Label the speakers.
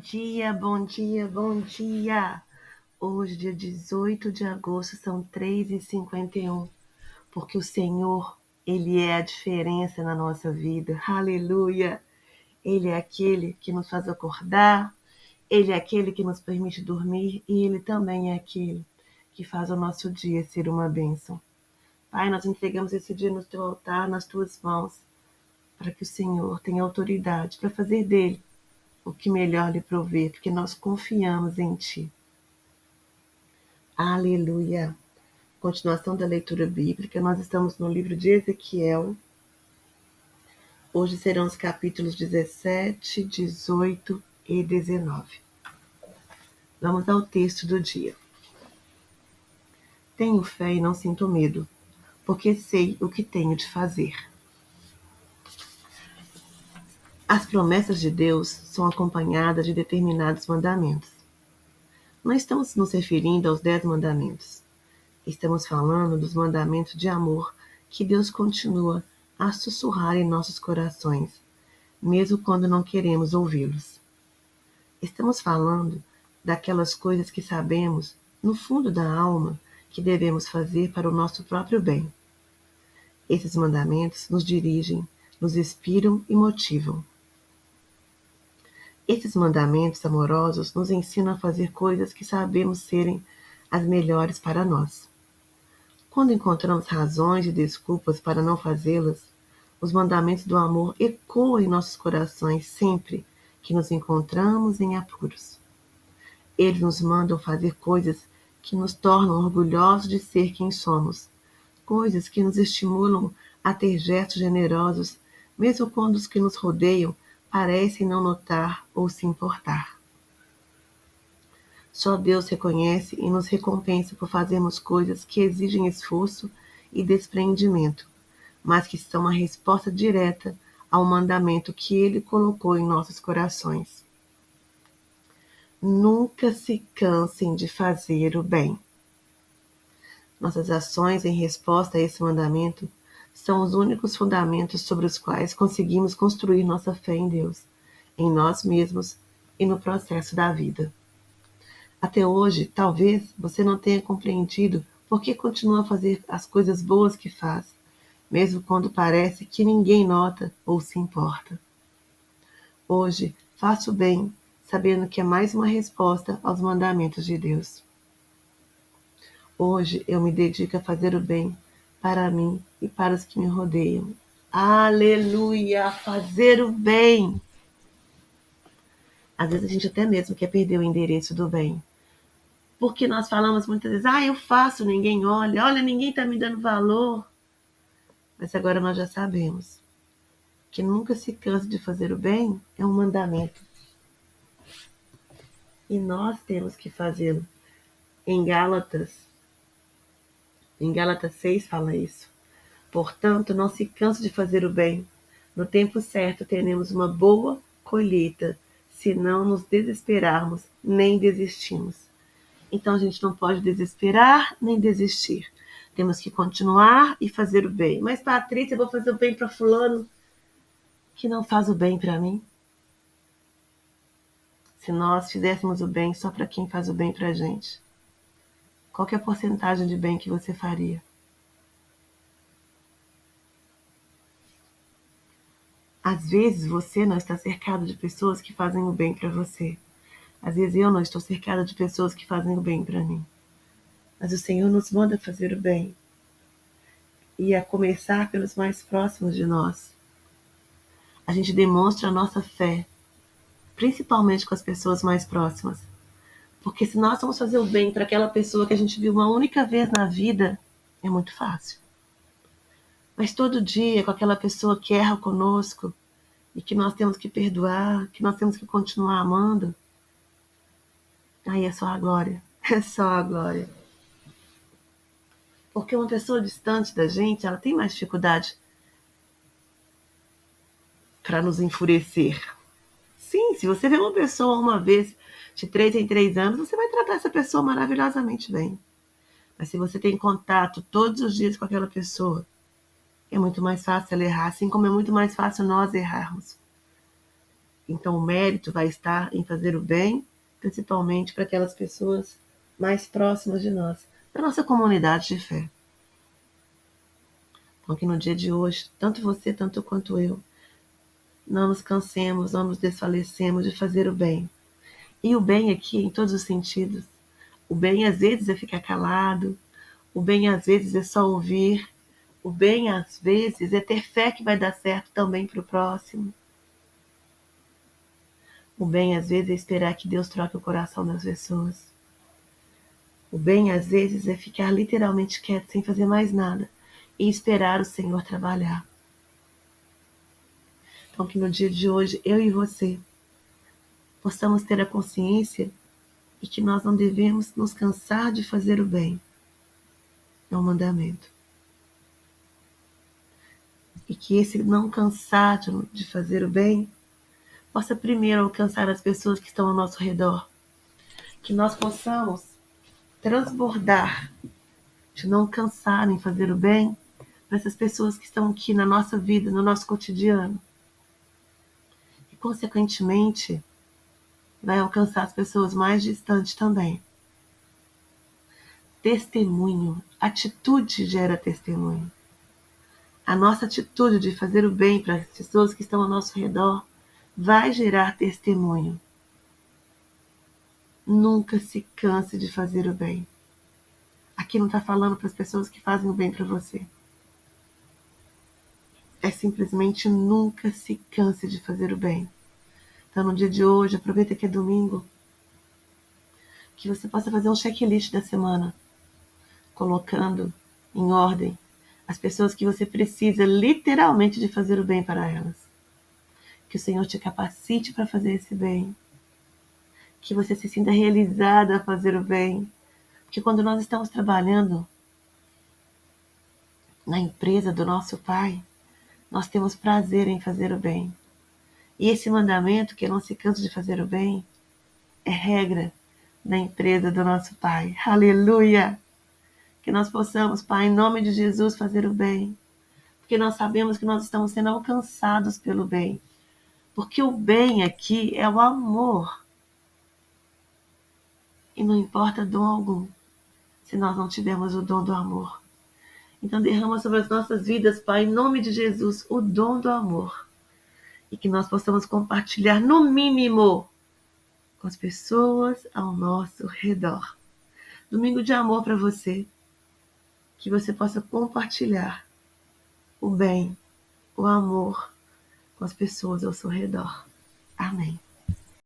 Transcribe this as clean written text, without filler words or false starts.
Speaker 1: dia, bom dia, bom dia! Hoje, dia 18 de agosto, são 3h51, porque o Senhor, Ele é a diferença na nossa vida. Aleluia! Ele é aquele que nos faz acordar, Ele é aquele que nos permite dormir e Ele também é aquele que faz o nosso dia ser uma bênção. Pai, nós entregamos esse dia no Teu altar, nas Tuas mãos, para que o Senhor tenha autoridade para fazer dele o que melhor lhe prover, porque nós confiamos em Ti. Aleluia! Continuação da leitura bíblica, nós estamos no livro de Ezequiel. Hoje serão os capítulos 17, 18 e 19. Vamos ao texto do dia. Tenho fé e não sinto medo, porque sei o que tenho de fazer. As promessas de Deus são acompanhadas de determinados mandamentos. Não estamos nos referindo aos 10 mandamentos. Estamos falando dos mandamentos de amor que Deus continua a sussurrar em nossos corações, mesmo quando não queremos ouvi-los. Estamos falando daquelas coisas que sabemos, no fundo da alma, que devemos fazer para o nosso próprio bem. Esses mandamentos nos dirigem, nos inspiram e motivam. Esses mandamentos amorosos nos ensinam a fazer coisas que sabemos serem as melhores para nós. Quando encontramos razões e desculpas para não fazê-las, os mandamentos do amor ecoam em nossos corações sempre que nos encontramos em apuros. Eles nos mandam fazer coisas que nos tornam orgulhosos de ser quem somos, coisas que nos estimulam a ter gestos generosos, mesmo quando os que nos rodeiam parecem não notar ou se importar. Só Deus reconhece e nos recompensa por fazermos coisas que exigem esforço e desprendimento, mas que são uma resposta direta ao mandamento que Ele colocou em nossos corações. Nunca se cansem de fazer o bem. Nossas ações em resposta a esse mandamento são os únicos fundamentos sobre os quais conseguimos construir nossa fé em Deus, em nós mesmos e no processo da vida. Até hoje, talvez você não tenha compreendido por que continua a fazer as coisas boas que faz, mesmo quando parece que ninguém nota ou se importa. Hoje, faço o bem, sabendo que é mais uma resposta aos mandamentos de Deus. Hoje, eu me dedico a fazer o bem para mim e para os que me rodeiam. Aleluia! Fazer o bem! Às vezes a gente até mesmo quer perder o endereço do bem. Porque nós falamos muitas vezes, eu faço, ninguém olha, ninguém está me dando valor. Mas agora nós já sabemos que nunca se canse de fazer o bem é um mandamento. E nós temos que fazê-lo. Em Gálatas 6 fala isso. Portanto, não se canse de fazer o bem. No tempo certo teremos uma boa colheita, se não nos desesperarmos nem desistirmos. Então a gente não pode desesperar nem desistir. Temos que continuar e fazer o bem. Mas, Patrícia, eu vou fazer o bem para fulano que não faz o bem para mim. Se nós fizéssemos o bem só para quem faz o bem para a gente, qual que é a porcentagem de bem que você faria? Às vezes você não está cercado de pessoas que fazem o bem para você. Às vezes eu não estou cercada de pessoas que fazem o bem para mim. Mas o Senhor nos manda fazer o bem. E a começar pelos mais próximos de nós. A gente demonstra a nossa fé, principalmente com as pessoas mais próximas. Porque se nós vamos fazer o bem para aquela pessoa que a gente viu uma única vez na vida, é muito fácil. Mas todo dia, com aquela pessoa que erra conosco, e que nós temos que perdoar, que nós temos que continuar amando, aí é só a glória. É só a glória. Porque uma pessoa distante da gente, ela tem mais dificuldade para nos enfurecer. Sim, se você vê uma pessoa uma vez, de 3 em 3 anos, você vai tratar essa pessoa maravilhosamente bem. Mas se você tem contato todos os dias com aquela pessoa, é muito mais fácil ela errar, assim como é muito mais fácil nós errarmos. Então o mérito vai estar em fazer o bem, principalmente para aquelas pessoas mais próximas de nós, da nossa comunidade de fé. Então que no dia de hoje, tanto você, tanto quanto eu, não nos cansemos, não nos desfalecemos de fazer o bem. E o bem aqui em todos os sentidos. O bem às vezes é ficar calado, o bem às vezes é só ouvir, o bem às vezes é ter fé que vai dar certo também para o próximo. O bem às vezes é esperar que Deus troque o coração das pessoas. O bem às vezes é ficar literalmente quieto sem fazer mais nada e esperar o Senhor trabalhar. Então que no dia de hoje eu e você possamos ter a consciência e que nós não devemos nos cansar de fazer o bem. É um mandamento. E que esse não cansar de fazer o bem possa primeiro alcançar as pessoas que estão ao nosso redor. Que nós possamos transbordar de não cansar em fazer o bem para essas pessoas que estão aqui na nossa vida, no nosso cotidiano. E, consequentemente, vai alcançar as pessoas mais distantes também. Testemunho, atitude gera testemunho. A nossa atitude de fazer o bem para as pessoas que estão ao nosso redor vai gerar testemunho. Nunca se canse de fazer o bem. Aqui não está falando para as pessoas que fazem o bem para você. É simplesmente nunca se canse de fazer o bem. Então, no dia de hoje, aproveita que é domingo, que você possa fazer um checklist da semana, colocando em ordem as pessoas que você precisa literalmente de fazer o bem para elas. Que o Senhor te capacite para fazer esse bem. Que você se sinta realizada a fazer o bem. Porque quando nós estamos trabalhando na empresa do nosso Pai, nós temos prazer em fazer o bem. E esse mandamento, que não se canse de fazer o bem, é regra da empresa do nosso Pai. Aleluia! Que nós possamos, Pai, em nome de Jesus, fazer o bem. Porque nós sabemos que nós estamos sendo alcançados pelo bem. Porque o bem aqui é o amor. E não importa dom algum, se nós não tivermos o dom do amor. Então derrama sobre as nossas vidas, Pai, em nome de Jesus, o dom do amor. E que nós possamos compartilhar, no mínimo, com as pessoas ao nosso redor. Domingo de amor para você. Que você possa compartilhar o bem, o amor com as pessoas ao seu redor. Amém.